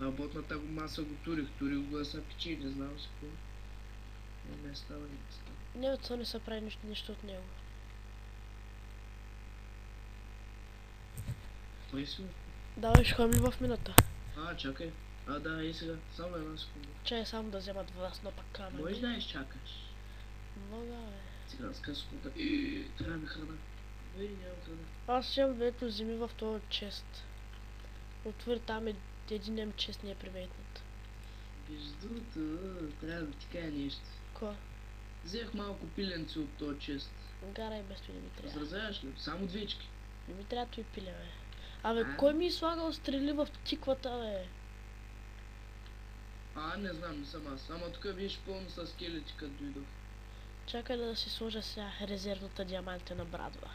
Работната маса го турих го да са печи, не знам си какво. Не става, не става. Не, то не се прави нищо от него. Кой си? Давай, ще ходим ли в минута? Чакай. Да, и сега. Само една секунда. Чай само да вземат вода с напа камъни. Може да изчакаш. Мога, бе. Циганска секунда. Трябва ми храна. Нямам храна. Аз имам двето земи в този чест. Отвори там един чест не е приветнат. Между другото, трябва да ти кажа нещо. Ко? Взех малко пиленци от този чест. Гара и без това не ми трябва. Възразяваш ли? Само двечки. Не ми трябва той пиле, бе. Абе, кой ми слагал стрели в тиквата, бе? Не знам, не съм аз. Ама тук виж пълно с скелети, като дойдох. Чакай да си сложа сега резервната диамантена брадва.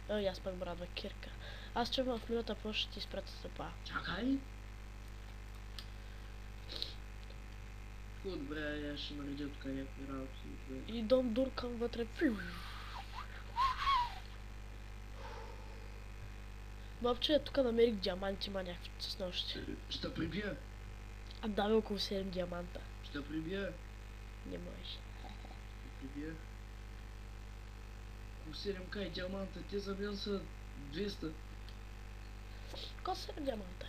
Аз пък брадва кирка. Аз че в минута после ще ти изпратя стъпа. Чакай! Добре, аз ще наредя тук някакви работи. И дом дуркам вътре. Бабче, тук намерих диаманти, ма някакви с нощи. Ще прибия. Давай около 7 диаманта. Ще прибия. Не можеш. Прибия. Около 7к и диаманта, те за мен са 200. Ко 7 диаманта?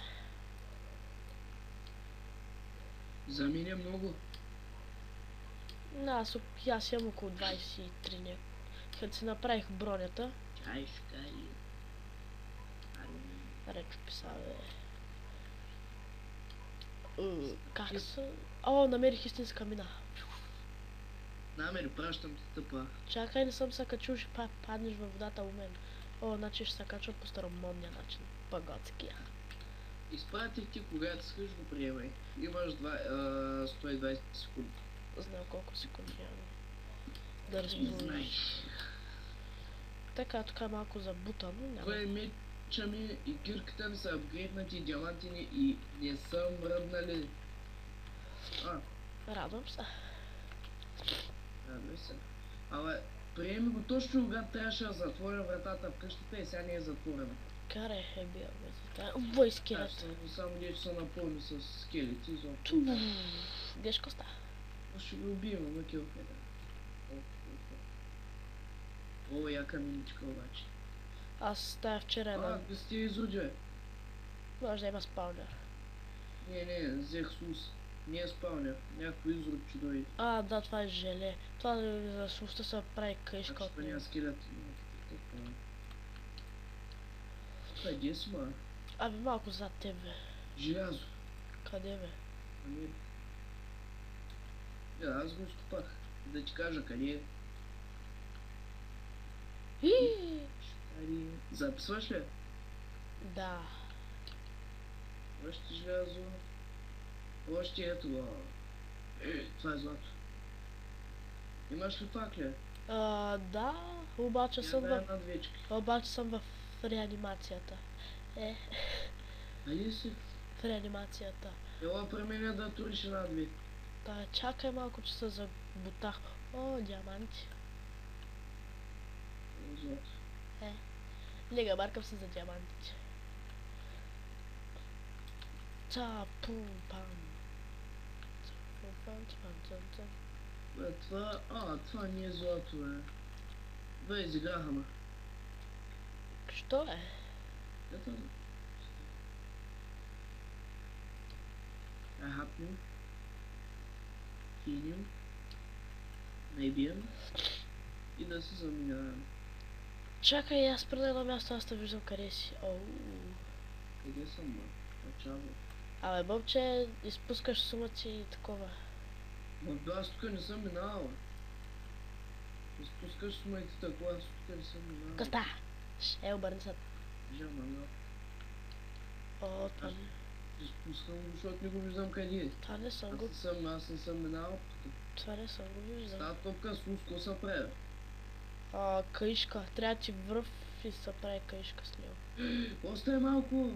За мен е много. Аз имам около 23 не. Като си направих бронята. Чай, шкай. Реч писал, бе. Как са? Намерих истинска мина. Намери, пращам ти тъпа. Чакай, не съм се качил, ще паднеш във водата у мен. Значи ще се качва по старомодния начин. Паготския. Изпратих ти, когато искаш го приемай. Имаш 120 секунди. Знам колко секунди имам. Да разположиш. Така, тук е малко забутано. Това е меча ми и кирката ми са апгрейднати диамантини и не са мръднали. Радвам се. Радвай се. Абе, приеми го точно когато трябваше да затворя вратата в къщата и сега не е затворена. Каре е бил вратата. Вой скелет. Само ние че са напълни с скелети изобщо. Геш коста. Ще ги убием, на килфеда. Яка миничка обаче. Аз тая вчера една... Да сте изуджа. Може да има спаунер. Не, взех сус. Не е спаунер. Някой изрод че дойде. Да, това е желе. Това за суста се прави къишка от него. Скелет. Това е десма. Малко зад тебе. Желязо. Къде, бе? Аз го изкопах. Да ти кажа къде е. Записваш ли? Да. Още желязо. Още ето. Това е злато. Имаш ли факля? Да, обаче съм в... една двечка. Обаче съм в реанимацията. Али си? В реанимацията. Ела при мен да туриш една-две. Да, чакай малко, че се забутах. Диаманти. Злато. Лега, баркам се за диамантите. Пум-пам. Това не е злато, бе. Бе, изиграха ме. Що е? Ето. Хапнем. Кинем. Найбием. И да се заминаваме. Чакай, аз преди едно място, аз те виждам къде си. Къде съм, бе? Абе, бобче, изпускаш сумъци и такова. Аз тук не съм минала. Изпускаш сумъци такова, аз тук не съм минала. Коста! Обърни се. Жамана. Това не. Изпускам го, защото не го виждам къде е. Това не съм го. Аз не съм минала. Това не съм го виждал. Става топка с луско се прави. Каишка. Трябва да ти връв и се прави каишка с него. Остай малко!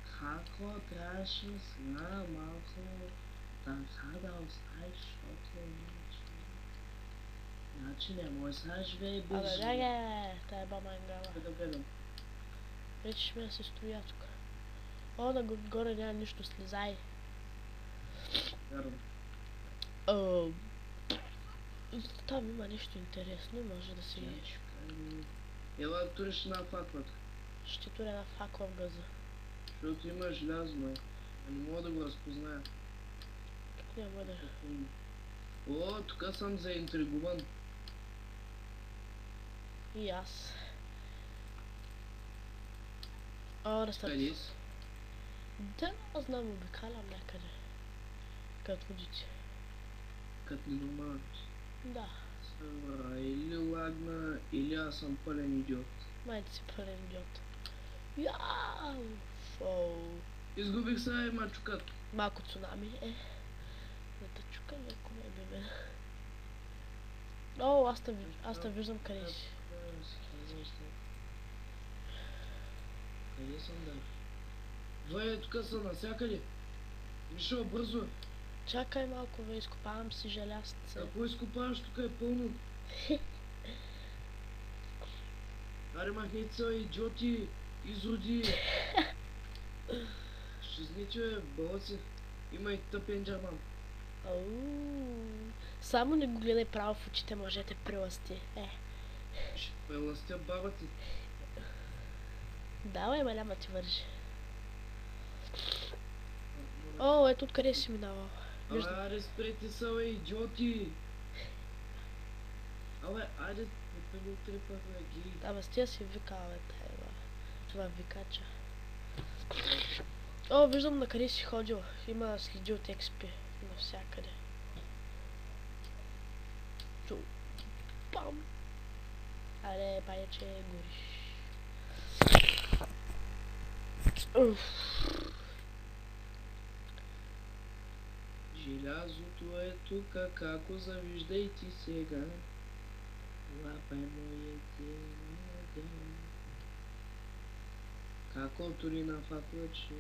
Хако, трябваше сега малко да оставиш, защото иначе не може сега живее без Абе, тая е бама енгала. Да гледам. Вече ще ме да се стоя тук. О, горе няма нищо, слизай. Вярно. Там има нещо интересно, може да си... Ела туриш на факлата. Ще туря една факла в газа. Защото има желязо, не мога да го разпозная. Как няма да... О, тук съм заинтригуван. И аз. О, рестарт. Къде си? Да, аз знам, обикалям някъде. Като водите. Като ненормален. Да. Или лагна, или аз съм пълен идиот. Майде си пълен идиот. Яу! Фоу. Изгубих се, ма чукат. Малко цунами, Да те чука някой ме бебе. О, аз те виждам къде си. Къде съм, да? Двое тук са навсякъде. Мишо, бързо. Чакай малко, бе, изкопавам си желязце. Какво изкопаваш? Тук е пълно. Аре, махнете се, идиоти, изроди. Шизните, бе, бълъци. Има и тъпен джаман. Само не го гледай право в очите, може да те прелъсти. Ще прелъстя баба ти. Давай, маляма ти вържи. О, ето откъде си минавал. Аре, спрете се, бе, идиоти. Абе, айде, не го трепах, бе, ги. Да, с тия си викава, бе, това викача. О, виждам на къде си ходил. Има следи от XP навсякъде. Пам! Аре, байче, гориш. Желязото е тук, како завиждайте сега. Лапай моите ноги. Како тури на факла, че...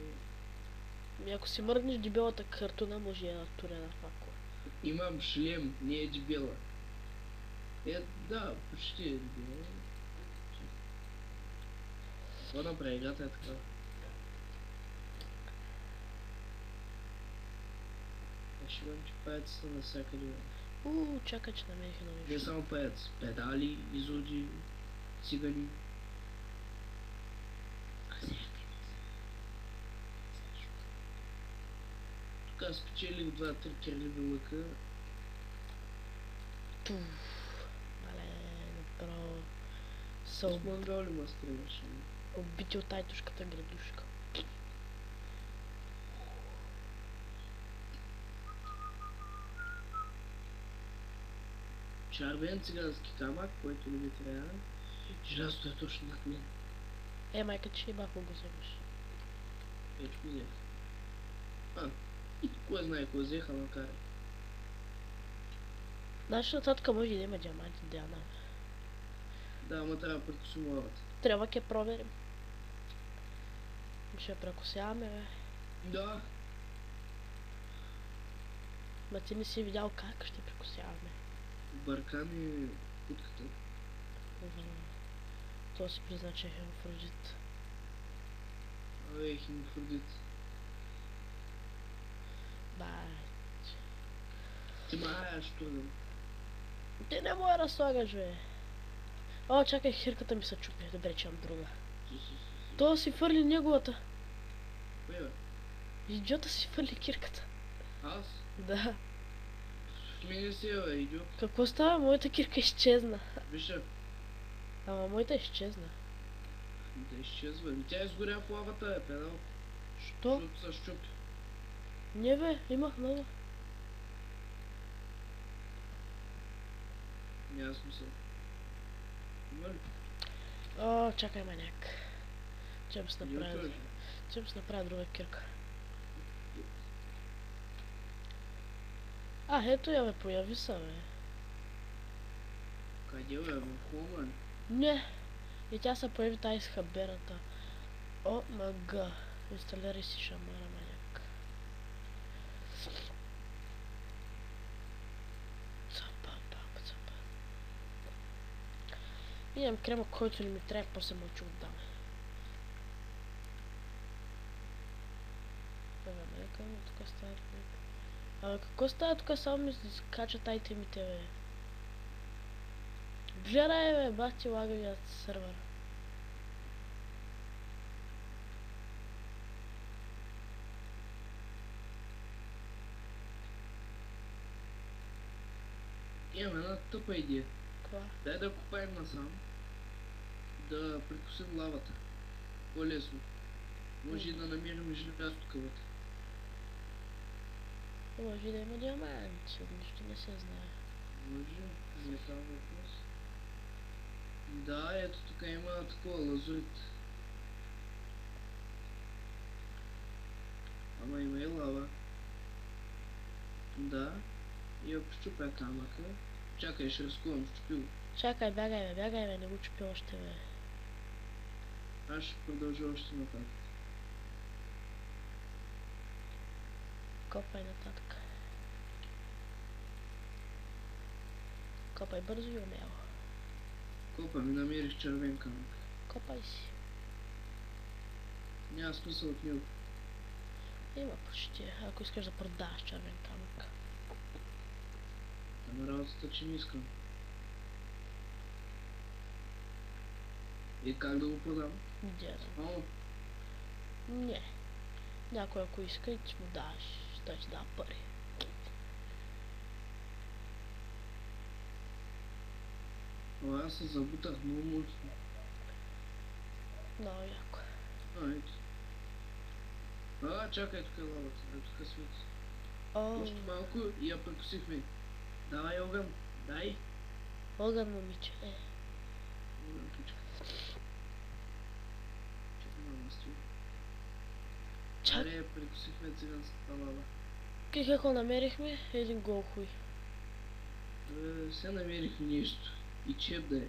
Ако си мърднеш дебелата картона, може да туря на факла. Имам шлем, не е дебела. Да, почти е дебела. Какво направи, играта е така. Ще имам, че паяци са навсякъде. Чакай, че намерих едно нещо. Не само паяци, педали, изоди, цигани. Тук спечелих 2-3 кирливи лъка. Мале, направо С мангали ма стреляш. убити от тайтушката градушка. Червен цигански камък, който не ми трябва. Желязото е точно над мен. Майка, че бахо го вземеш. Вече го взех. И кой знае кой взеха, макар. Значи нататък може да има диаманти, Диана. Да, ама трябва да прекусимуват. Трябва да проверим. Ще прекусяваме, бе. Да. Ма ти не си видял как ще прекусяваме. Бърка ми путката. То си призна, че е хемофродит. Абе, хемофродит. Бач. Ти маеш труден. Ти не може да слагаш, бе. О, чакай, хирката ми се чупи. Добре, че имам друга. То си фърли неговата. Кое, бе? Идиота си фърли кирката. Аз? Да. В мене си, бе, идиот. Какво става? Моята кирка изчезна. Вижте. Ама моята изчезна. Да изчезва. Тя изгоря в лавата, бе, педал. Що? Защото се щупи. Не, бе, имах нова. Няма смисъл. Има ли? О, чакай, маняк. Че ми се направя... Идиот, бе. Че ми се направя друга кирка. Ето я, бе, появи се, бе. Къде, бе, в хома? Не. И тя се появи тази с хаберата. О, мага. Инсталирай си шамара, маняк. Цапа. Имам крема, който не ми трябва, после му че отдам. Америка, тук става. Абе, какво става тук? Само ми качат айтемите, бе. Гледай, бе, бах ти лагавият сървър. Имам една тъпа идея. Каква? Дай да копаем насам. Да прекусим лавата. По-лесно. Може и да намерим желязо тук вътре. Може да има диаманти, нищо не се знае. Може, не става въпрос. Да, ето тук има такова лазурит. Ама има и лава. Да. И ако щупя камъка. Чакай, ще разкувам, щупил. Чакай, бягай, бе, не го чупи още, бе. Аз ще продължа още нататък. Копай нататък. Копай бързо и умело. Копа, ми намерих червен камък. Копай си. Няма смисъл от него. Има почти, ако искаш да продаваш червен камък. Ама работата, че не искам. И как да го продам? Дядо. Не. Някой ако иска и ти му даваш, той ти дава пари. Аз се забутах много мощно. Много яко. Ето. Чакай, тук е лавата. Тук свети. О, Още малко и я прекусихме. Давай огън. Дай. огън, момиче. Огън, пичка. Чакай малко стои. Чак, Аре, прекусихме циганската лава. какво намерихме? Един гол хуй. Се намерихме нещо. И чеп да е.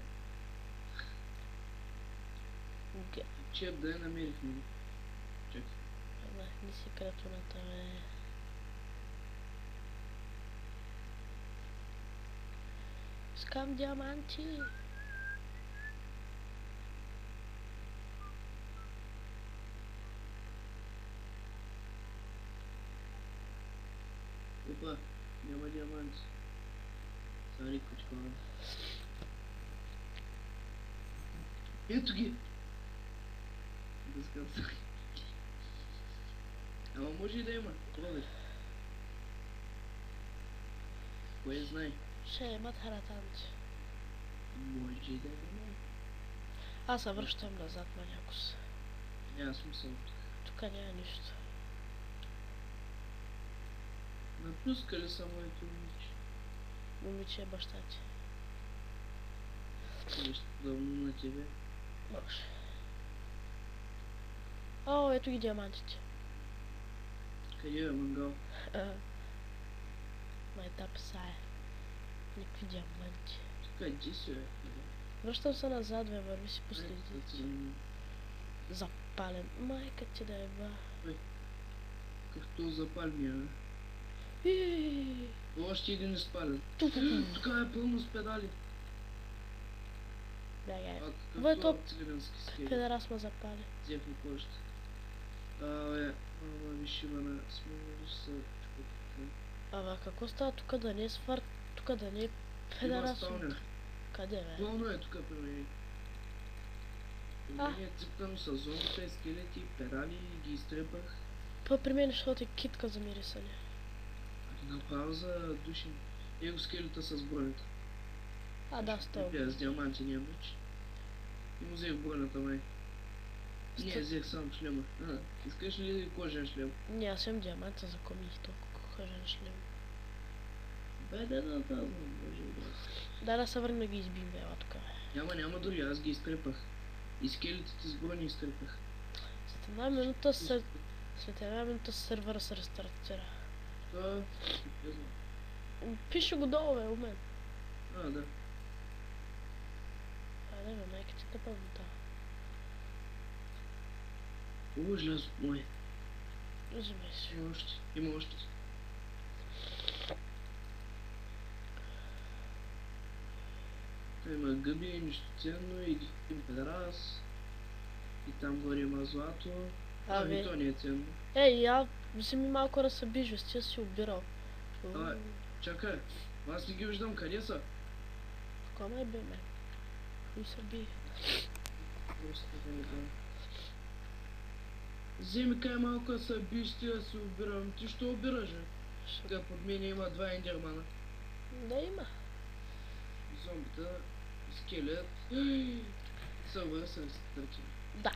Чеп да е намерихме. Чакай. Не си кратуната, бе. Искам диаманти. Опа, няма диаманти. Сари кучкова. Ето ги! Да скъпсах. Ама може и да има. Проверь. Кой знае? Ще имат харатанти. Може и да има. Аз се връщам назад, манякос. Няма смисъл тук. Тук няма нищо. Напуска ли са моето момиче? Момиче е баща ти. Нещо подобно на тебе. Може. О, ето ги диамантите. Къде е мангал? Май тапсае. Никакви диаманти. Къде си е? Връщам се назад, бе, върви си последици. Запален. Майка ти да е ба. Както запалния, бе. Иииии. Още един изпален. Тук. Тук е пълно с педали. Бягай. Какъв Ето, това цигански схеми? педерас ме запали. Взехме кожата. Ама виж Ивана, смилиш се. Ама какво става тук да не е сварт? Тук да не е Има педерас? спаунер. Къде, бе? Пълно е тук при мен. При мен е ципкано с зомбите, скелети, перали и ги изтрепах. При мен защото е китка за мирисане. Направо за души. Его скелета с бронята. Да, става. С диаманти няма вече. И му взех бронята май. Не, взех сам шлема. Искаш ли кожен шлем? Не, аз имам диаманта за комих, толкова кожен шлем. Бе, да, може да. Да се върнем да ги избим, бе, тук, бе. Няма дори, аз ги изтрепах. И скелетите с брони изтрепах. След една минута сървъра се рестартира. Това... Пише го долу, бе, у мен. Да. Айде, бе, майка ти да пълнота. Желязо мое. Взимай си. Има още. Има гъби, нищо ценно, и един педрас. И там горе има злато. Ами то не е ценно. Ей, я вземи малко да се бижу, ти си обирал. Чакай, аз не ги виждам, къде са? Кома е бе, ме? Кои са би? Просто да не знам. Вземи кай малко да се биш, ти да се обирам. Ти що обираш, бе? Сега под мен има 2 ендермана. Да има. Зомбита, скелет. Сървър са стърчили. Да.